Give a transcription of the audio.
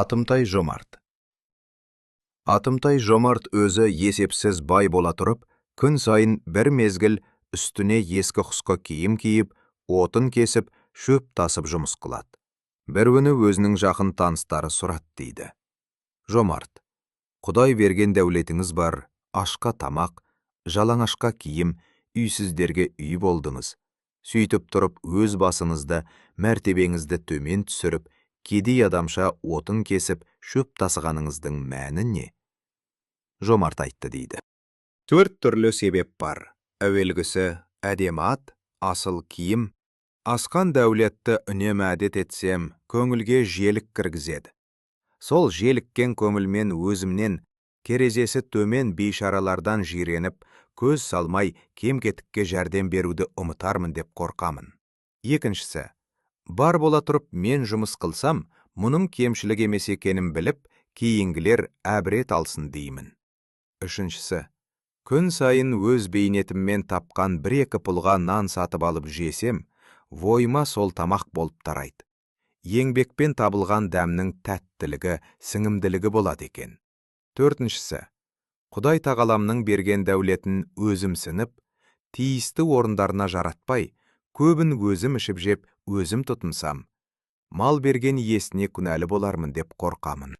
Атымтай жомарт. Атымтай жомарт өзі есепсіз бай бола тұрып, күн сайын бір мезгіл үстіне ескі құсқы киім киіп, отын кесіп, шөп тасып жұмыс қылады. Бір күні өзінің жақын таныстары сұрат дейді. Жомарт, Құдай берген дәулетіңіз бар, ашқа тамақ, жалаңашқа киім, үйсіздерге үй болдыңыз. Сөйтіп тұрып өз басыңызды, мәртебеңізді төмен түсіріп, кедей адамша отын кесіп, шөп тасығаныңыздың мәні не? Жомарт айтты дейді. 4 түрлі себеп бар. Әуелгісі әдемі ат, асыл киім. Асқан дәулетті үнемі әдет етсем, көңілге желік кіргізеді. Сол желіккен көңілмен өзімнен, керезесі төмен бейшаралардан жиреніп, көз салмай кем-кетікке жәрдем беруді ұмытармын деп қорқамын. Екіншісі, бар бола тұрып мен жұмыс қылсам, мұның кемшілік емес екенін біліп, кейінгілер әбірет алсын деймін. Үшіншісі, күн сайын өз бейнетіммен тапқан 1-2 пұлға нан сатып алып жесем, войма сол тамақ болып тарайды. Еңбекпен табылған дәмнің тәттілігі, сіңімділігі болады екен. Төртіншісі, Құдай тағаламның берген дәулетін өзім сініп, тиісті орындарына жаратпай, көбін өзім ішіп жеп, өзім тұтынсам, мал берген иесіне күнәлі болармын деп қорқамын.